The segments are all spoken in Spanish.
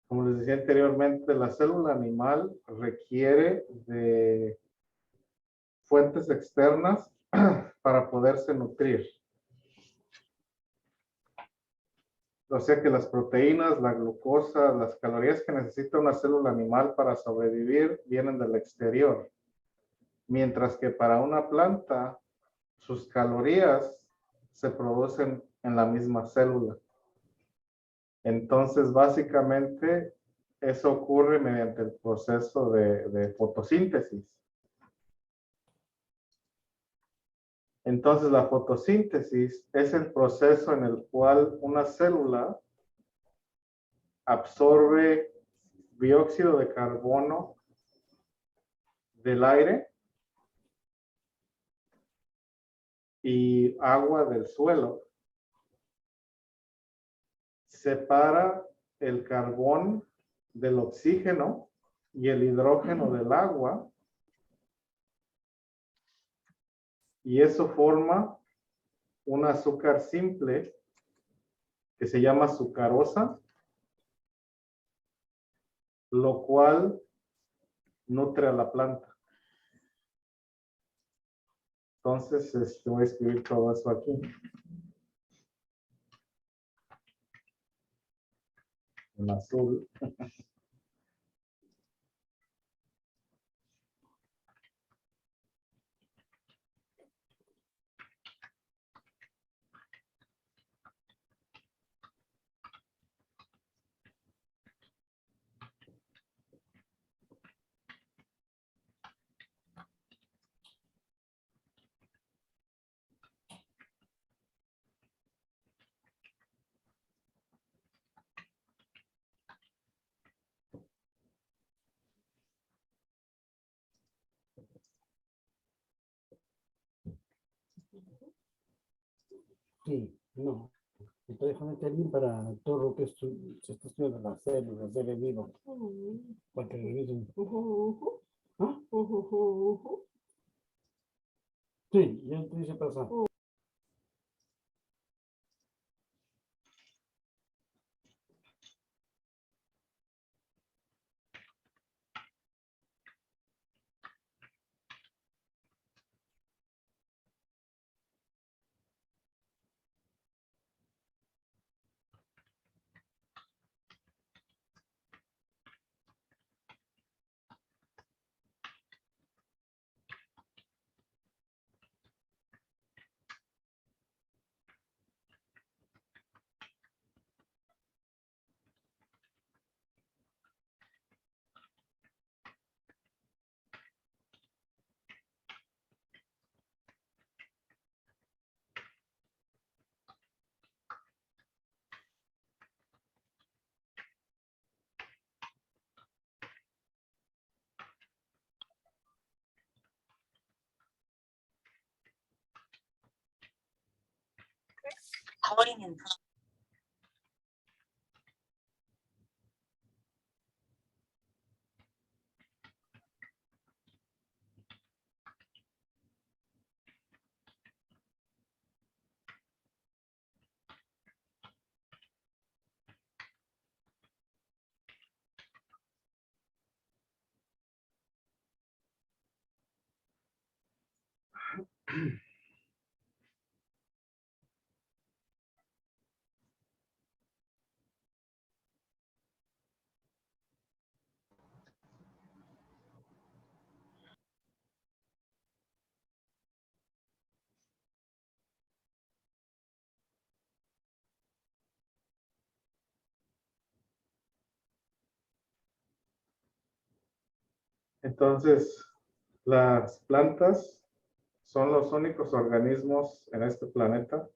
Como les decía anteriormente, la célula animal requiere de fuentes externas para poderse nutrir. O sea que las proteínas, la glucosa, las calorías que necesita una célula animal para sobrevivir vienen del exterior. Mientras que para una planta, sus calorías se producen en la misma célula. Entonces, básicamente, eso ocurre mediante el proceso de fotosíntesis. Entonces, la fotosíntesis es el proceso en el cual una célula absorbe dióxido de carbono del aire y agua del suelo. Separa el carbón del oxígeno y el hidrógeno del agua, y eso forma un azúcar simple que se llama sucarosa, lo cual nutre a la planta. Entonces, voy a escribir todo eso aquí. En azul. Sí, no. Entonces, déjame que alguien para todo lo que se está estudiando las células del vivo. Para que revisen. ¿Ah? Sí, ya te dice pasar. Entonces, las plantas son los únicos organismos en este planeta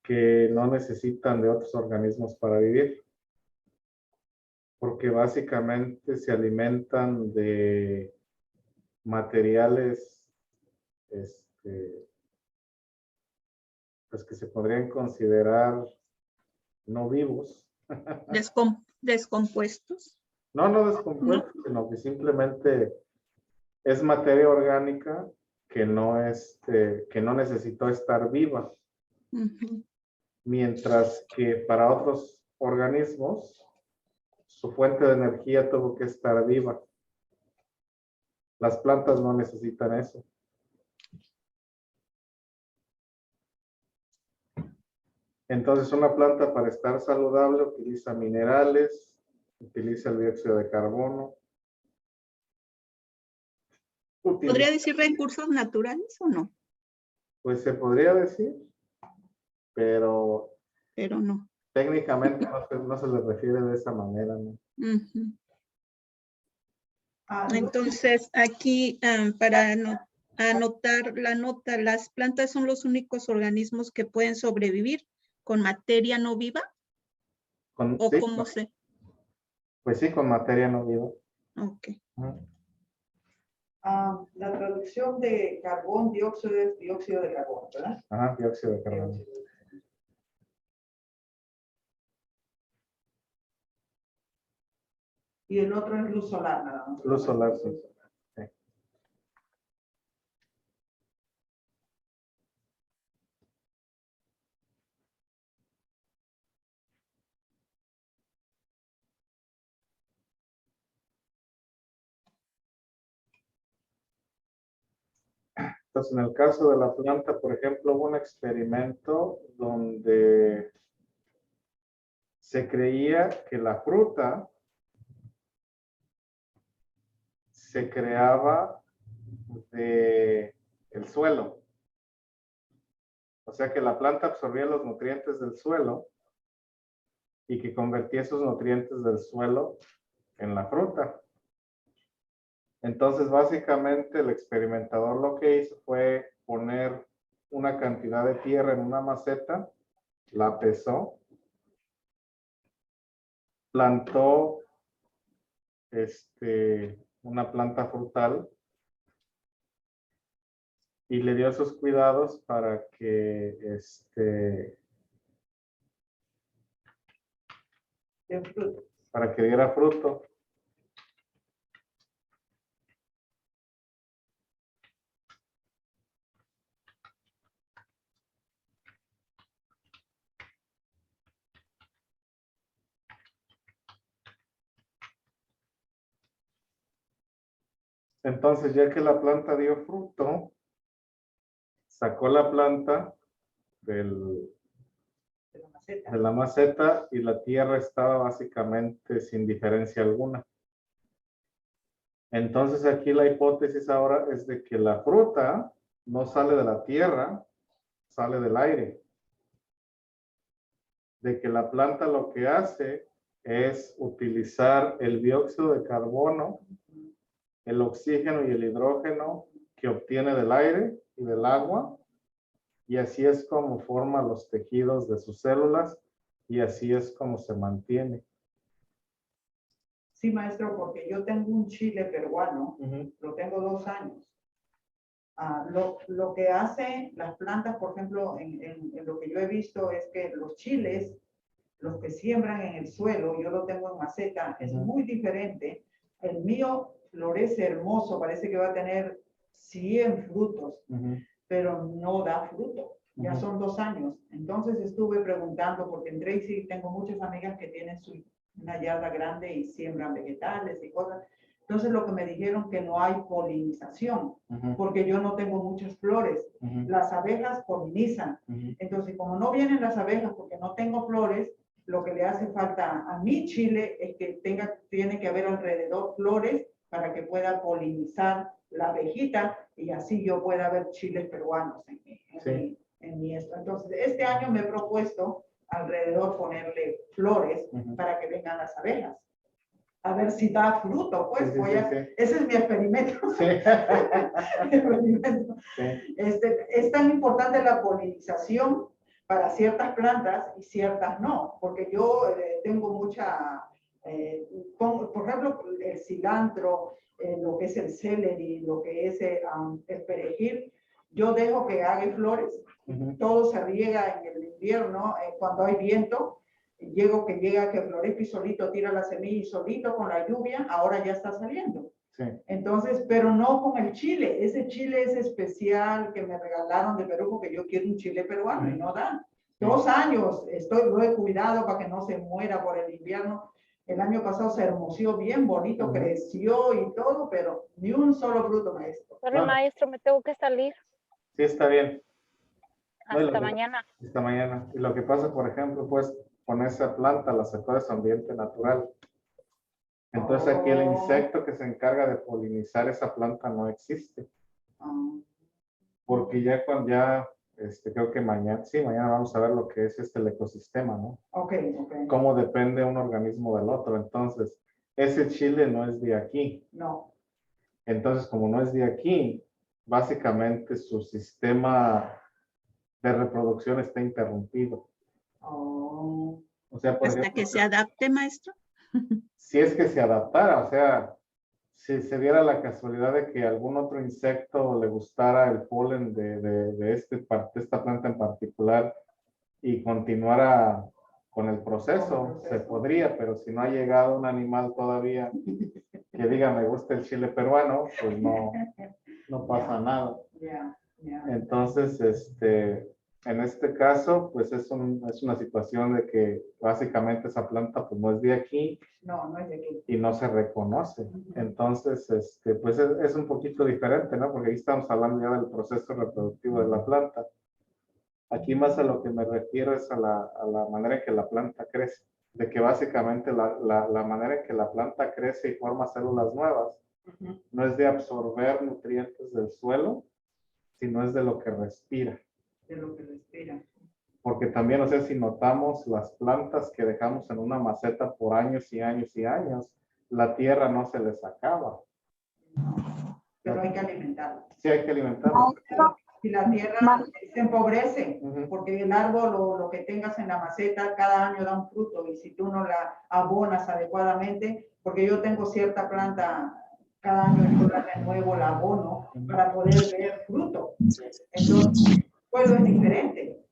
que no necesitan de otros organismos para vivir, porque básicamente se alimentan de materiales pues que se podrían considerar no vivos. Descompuestos. No descompuestos, ¿No? sino que simplemente es materia orgánica que no necesitó estar viva. Uh-huh. Mientras que para otros organismos, su fuente de energía tuvo que estar viva. Las plantas no necesitan eso. Entonces, una planta para estar saludable utiliza minerales, utiliza el dióxido de carbono. ¿Podría decir recursos naturales o no? Pues se podría decir, pero no. técnicamente no se le refiere de esa manera, ¿no? Uh-huh. Entonces, aquí para anotar la nota, las plantas son los únicos organismos que pueden sobrevivir con materia no viva. ¿O sí, cómo se? Pues sí, con materia no viva. Ok. La traducción de carbón, dióxido es dióxido de carbono, ¿verdad? Ajá, dióxido de carbono. Y el otro es luz solar, nada más. Luz solar, sí. Sí. Entonces, en el caso de la planta, por ejemplo, hubo un experimento donde se creía que la fruta se creaba de el suelo. O sea que la planta absorbía los nutrientes del suelo y que convertía esos nutrientes del suelo en la fruta. Entonces, básicamente, el experimentador lo que hizo fue poner una cantidad de tierra en una maceta, la pesó, plantó una planta frutal y le dio sus cuidados para que diera fruto. Entonces, ya que la planta dio fruto, sacó la planta de la maceta y la tierra estaba básicamente sin diferencia alguna. Entonces, aquí la hipótesis ahora es de que la fruta no sale de la tierra, sale del aire. De que la planta lo que hace es utilizar el dióxido de carbono, el oxígeno y el hidrógeno que obtiene del aire y del agua, y así es como forma los tejidos de sus células y así es como se mantiene. Sí, maestro, porque yo tengo un chile peruano, lo tengo 2 años. Lo que hacen las plantas, por ejemplo, en lo que yo he visto es que los chiles, los que siembran en el suelo, yo lo tengo en maceta, es muy diferente. El mío florece hermoso, parece que va a tener 100 frutos, pero no da fruto. Ya son 2 años. Entonces estuve preguntando, porque en Tracy tengo muchas amigas que tienen una yarda grande y siembran vegetales y cosas. Entonces lo que me dijeron que no hay polinización, porque yo no tengo muchas flores. Las abejas polinizan. Entonces, como no vienen las abejas porque no tengo flores, lo que le hace falta a mi chile es que tiene que haber alrededor flores para que pueda polinizar la abejita y así yo pueda ver chiles peruanos en mi esto. Entonces, este año me he propuesto alrededor ponerle flores para que vengan las abejas. A ver si da fruto, pues ese es mi experimento. Sí. Es tan importante la polinización para ciertas plantas y ciertas no, porque yo tengo mucha, por ejemplo, el cilantro, lo que es el celery, lo que es el perejil, yo dejo que haga flores, todo se riega en el invierno, cuando hay viento, llega que florezca y solito tira la semilla y solito con la lluvia, ahora ya está saliendo. Sí. Entonces, pero no con el chile. Ese chile es especial que me regalaron de Perú porque yo quiero un chile peruano y no dan. 2 años lo he cuidado para que no se muera por el invierno. El año pasado se hermoseó bien bonito, creció y todo, pero ni un solo fruto, maestro. Sorry, Bueno. maestro, me tengo que salir. Sí, está bien. No, y Hasta lo que- mañana. Hasta mañana. Y lo que pasa, por ejemplo, pues con esa planta la sacó de su ambiente natural. Entonces aquí el insecto que se encarga de polinizar esa planta no existe. Ah, Porque ya cuando ya, creo que mañana, sí, mañana vamos a ver lo que es el ecosistema, ¿no? ok, ok. Cómo depende un organismo del otro. Entonces, ese chile no es de aquí. No. Entonces, como no es de aquí, básicamente su sistema de reproducción está interrumpido. Oh, O sea, por Hasta ejemplo, que se adapte, maestro. si es que se adaptara, o sea, si se diera la casualidad de que algún otro insecto le gustara el polen de esta planta en particular y continuara con el proceso, se podría, pero si no ha llegado un animal todavía que diga me gusta el chile peruano, pues no pasa nada. ya, ya. Entonces, en este caso, pues es una situación de que básicamente esa planta pues no es de aquí No, no es de aquí. y no se reconoce. Entonces, pues es un poquito diferente, ¿no? Porque ahí estamos hablando ya del proceso reproductivo de la planta. Aquí más a lo que me refiero es a la manera en que la planta crece. De que básicamente la manera en que la planta crece y forma células nuevas no es de absorber nutrientes del suelo, sino es de lo que respira. De lo que respira. Porque también, o sea, si notamos las plantas que dejamos en una maceta por años y años y años, la tierra no se les acaba. Pero hay que alimentarla. Sí hay que alimentarla. Si la tierra se empobrece, Ujú. porque el árbol o lo que tengas en la maceta cada año da un fruto y si tú no la abonas adecuadamente, porque yo tengo cierta planta, cada año yo la renuevo, la abono para poder ver fruto. Entonces, pueblo es diferente.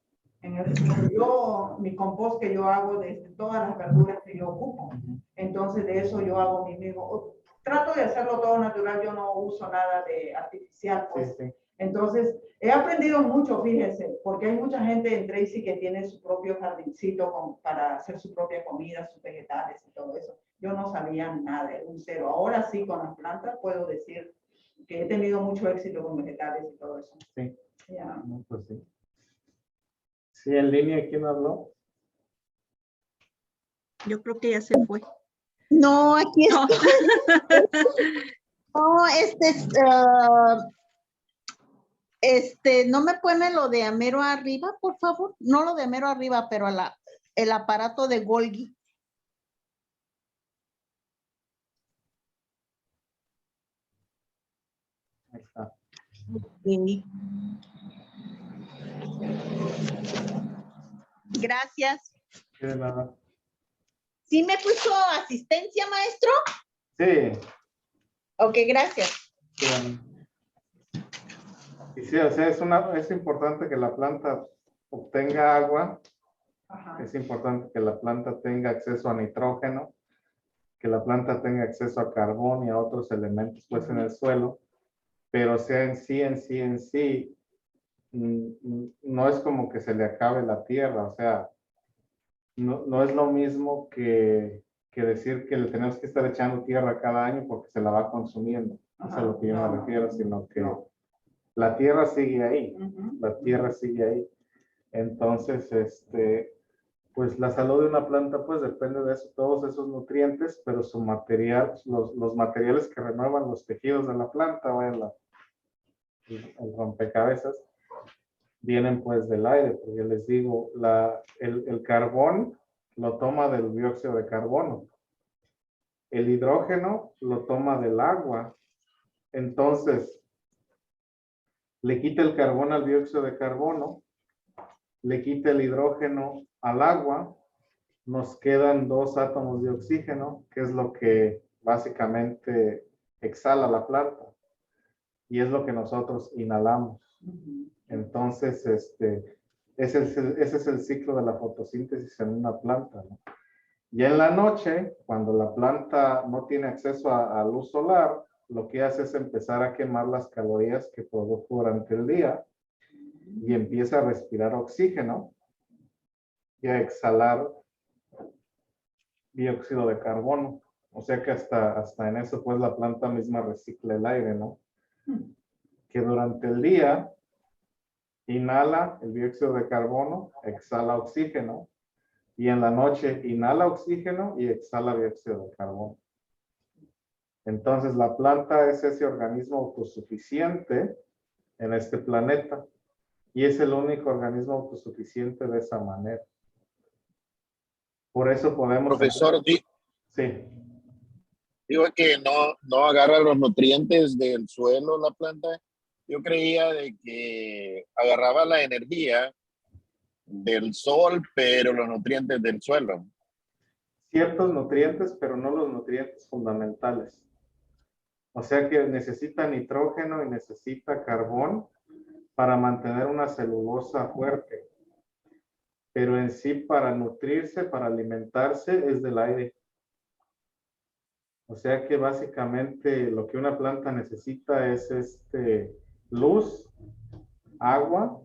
Mi compost que yo hago de todas las verduras que yo ocupo, entonces de eso yo hago mi mismo. Trato de hacerlo todo natural, yo no uso nada de artificial, pues. Sí, sí. Entonces, he aprendido mucho, fíjese, porque hay mucha gente en Tracy que tiene su propio jardincito para hacer su propia comida, sus vegetales y todo eso. Yo no sabía nada, era un cero. Ahora sí, con las plantas puedo decir que he tenido mucho éxito con vegetales y todo eso. Sí. Ya. No, pues sí. Sí, en línea, ¿quién habló? Yo creo que ya se fue. No, aquí No. no, no me pone lo de Amero arriba, por favor. No lo de Amero arriba, pero el aparato de Golgi. Ahí está. Sí. Gracias. Sí, de nada. ¿Sí me puso asistencia, maestro? Sí. Ok, gracias. Sí, y sí, o sea, es importante que la planta obtenga agua, Ajá. es importante que la planta tenga acceso a nitrógeno, que la planta tenga acceso a carbón y a otros elementos pues en el suelo, pero o sea, en sí, no es como que se le acabe la tierra, o sea, no es lo mismo que decir que le tenemos que estar echando tierra cada año porque se la va consumiendo. Eso es a lo que yo me refiero, sino que la tierra sigue ahí, la tierra sigue ahí. Entonces, pues la salud de una planta pues depende de eso, todos esos nutrientes, pero su material, los materiales que renuevan los tejidos de la planta, o el rompecabezas, vienen pues del aire, porque les digo, el carbón lo toma del dióxido de carbono, el hidrógeno lo toma del agua, entonces le quita el carbón al dióxido de carbono, le quita el hidrógeno al agua, nos quedan 2 átomos de oxígeno, que es lo que básicamente exhala la planta y es lo que nosotros inhalamos. Entonces, ese es el ciclo de la fotosíntesis en una planta, ¿no? Y en la noche, cuando la planta no tiene acceso a luz solar, lo que hace es empezar a quemar las calorías que produjo durante el día y empieza a respirar oxígeno. y a exhalar dióxido de carbono. O sea que hasta en eso pues la planta misma recicla el aire, ¿no? Que durante el día inhala el dióxido de carbono, exhala oxígeno, y en la noche inhala oxígeno y exhala dióxido de carbono. Entonces la planta es ese organismo autosuficiente en este planeta y es el único organismo autosuficiente de esa manera. Por eso podemos... Profesor, Sí. digo que no agarra los nutrientes del suelo la planta. Yo creía de que agarraba la energía del sol, pero los nutrientes del suelo. Ciertos nutrientes, pero no los nutrientes fundamentales. O sea que necesita nitrógeno y necesita carbón para mantener una celulosa fuerte. Pero en sí, para nutrirse, para alimentarse, es del aire. O sea que básicamente lo que una planta necesita es luz, agua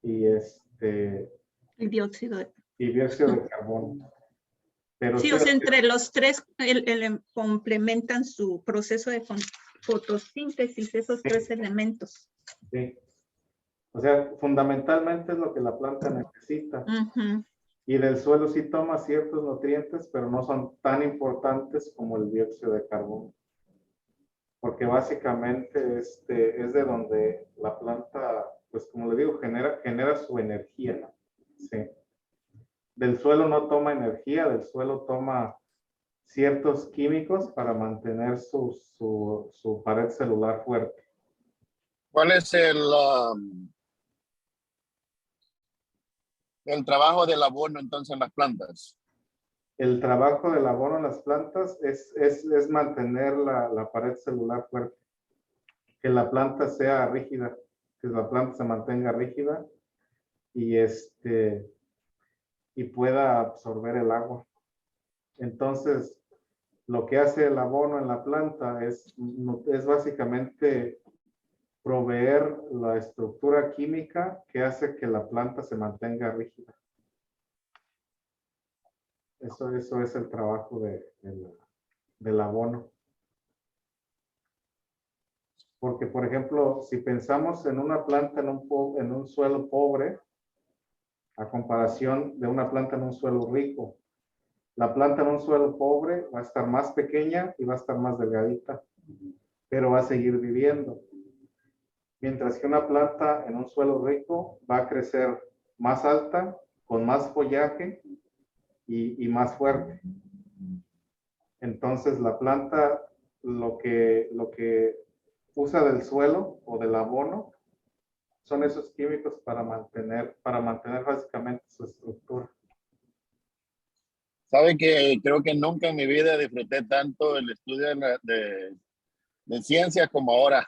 y El dióxido de dióxido de carbono. Pero sí, o sea, entre los tres complementan su proceso de fotosíntesis, esos tres elementos. Sí. O sea, fundamentalmente es lo que la planta necesita. Y del suelo sí toma ciertos nutrientes, pero no son tan importantes como el dióxido de carbono. Porque básicamente es de donde la planta, pues como le digo, genera su energía. Sí. Del suelo no toma energía, del suelo toma ciertos químicos para mantener su pared celular fuerte. ¿Cuál es el trabajo del abono entonces en las plantas? El trabajo del abono en las plantas es mantener la pared celular fuerte. Que la planta sea rígida, que la planta se mantenga rígida y y pueda absorber el agua. Entonces, lo que hace el abono en la planta es básicamente proveer la estructura química que hace que la planta se mantenga rígida. Eso es el trabajo del abono. Porque, por ejemplo, si pensamos en una planta en un suelo pobre, a comparación de una planta en un suelo rico, la planta en un suelo pobre va a estar más pequeña y va a estar más delgadita, pero va a seguir viviendo. Mientras que una planta en un suelo rico va a crecer más alta, con más follaje y más fuerte. Entonces la planta lo que usa del suelo o del abono son esos químicos para mantener básicamente su estructura. Sabe que creo que nunca en mi vida disfruté tanto el estudio de ciencia como ahora.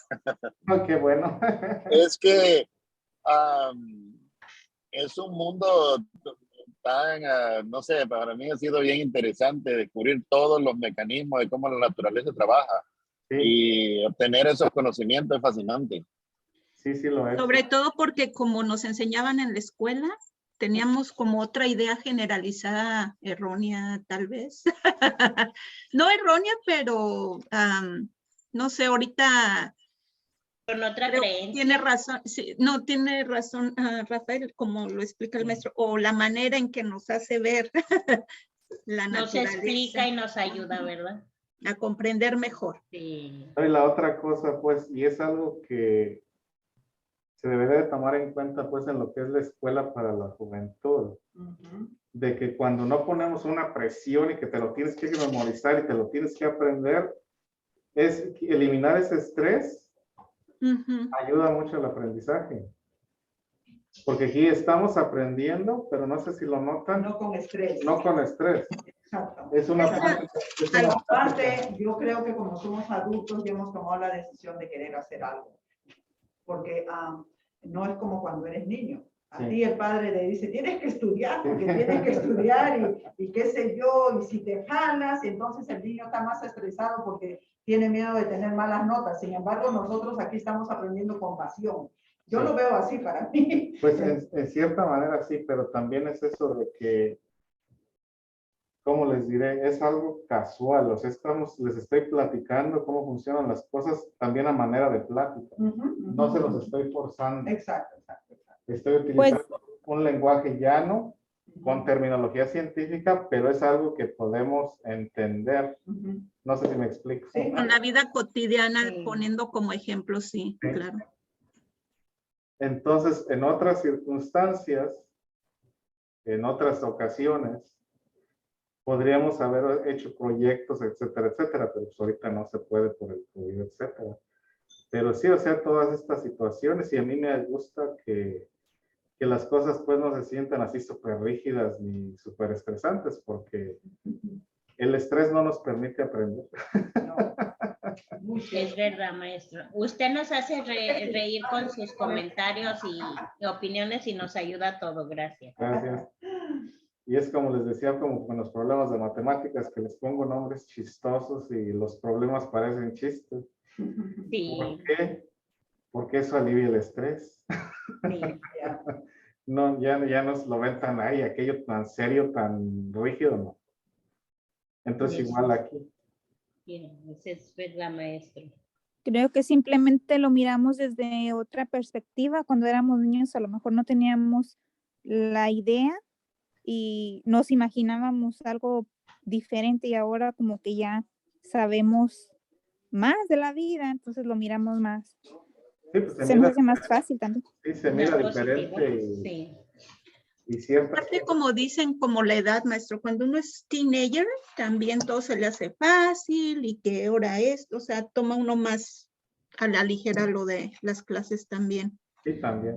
Oh, qué bueno. Es que es un mundo tan, no sé, para mí ha sido bien interesante descubrir todos los mecanismos de cómo la naturaleza trabaja. Sí. Y obtener esos conocimientos es fascinante. Sí, sí lo es. Sobre todo porque como nos enseñaban en la escuela, teníamos como otra idea generalizada, errónea tal vez. No errónea, pero no sé, ahorita... Con otra creencia. Tiene razón, sí, no, tiene razón Rafael, como lo explica el maestro, o la manera en que nos hace ver la naturaleza. Nos explica y nos ayuda, ¿verdad? A comprender mejor. Sí. Y la otra cosa, pues, y es algo que se debería de tomar en cuenta, pues, en lo que es la escuela para la juventud, de que cuando no ponemos una presión y que te lo tienes que memorizar y te lo tienes que aprender, es eliminar ese estrés. Ayuda mucho al aprendizaje. Porque aquí estamos aprendiendo, pero no sé si lo notan. No con estrés. No con estrés. Exacto. Es una Aparte, yo creo que como somos adultos ya hemos tomado la decisión de querer hacer algo. Porque no es como cuando eres niño. A ti el padre le dice, tienes que estudiar, porque tienes que estudiar y qué sé yo, y si te jalas, y entonces el niño está más estresado porque tiene miedo de tener malas notas. Sin embargo, nosotros aquí estamos aprendiendo con pasión. Yo Sí. lo veo así para mí. Pues en cierta manera sí, pero también es eso de que, ¿cómo les diré? Es algo casual, o sea, les estoy platicando cómo funcionan las cosas también a manera de plática. No se los estoy forzando. Exacto, exacto, exacto. Estoy utilizando un lenguaje llano con terminología científica, pero es algo que podemos entender. No sé si me explico. Sí. En la vida cotidiana, Sí. poniendo como ejemplo, sí, Sí. claro. Entonces, en otras circunstancias, en otras ocasiones, podríamos haber hecho proyectos, etcétera, etcétera, pero pues ahorita no se puede por el COVID, etcétera. Pero sí, o sea, todas estas situaciones, y a mí me gusta que las cosas pues no se sientan así súper rígidas ni súper estresantes, porque el estrés no nos permite aprender. No. Muy Es cierto. verdad, maestro. Usted nos hace reír con sus comentarios y opiniones y nos ayuda a todo. Gracias. Gracias. Y es como les decía, como con los problemas de matemáticas, que les pongo nombres chistosos y los problemas parecen chistes. Sí, ¿Por qué? Porque eso alivia el estrés. sí. Ya. No, ya no se lo ven tan ahí, aquello tan serio, tan rígido, no. Entonces, Yes. igual aquí. Bien, eso es verdad, maestro. Creo que simplemente lo miramos desde otra perspectiva. Cuando éramos niños a lo mejor no teníamos la idea y nos imaginábamos algo diferente y ahora como que ya sabemos más de la vida, entonces lo miramos más. Sí, pues Se nos hace más fácil también. sí, se Más mira positivo. diferente Sí. y ciertas Aparte, cosas. como dicen, como la edad, maestro, cuando uno es teenager, también todo se le hace fácil y que ahora esto, o sea, toma uno más a la ligera lo de las clases también. Sí, también.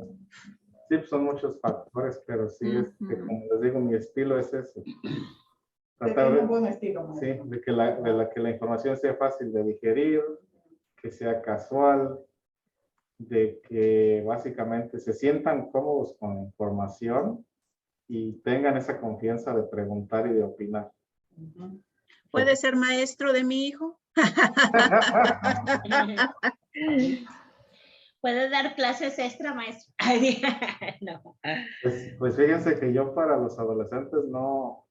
Sí, pues son muchos factores, pero sí, Ujú. como les digo, mi estilo es ese. Usted Tratar tiene un de, buen estilo, sí, maestro. de que la información sea fácil de digerir, que sea casual, de que básicamente se sientan cómodos con la información y tengan esa confianza de preguntar y de opinar. ¿Puede ser maestro de mi hijo? ¿Puede dar clases extra, maestro? No. Pues fíjense que yo para los adolescentes no,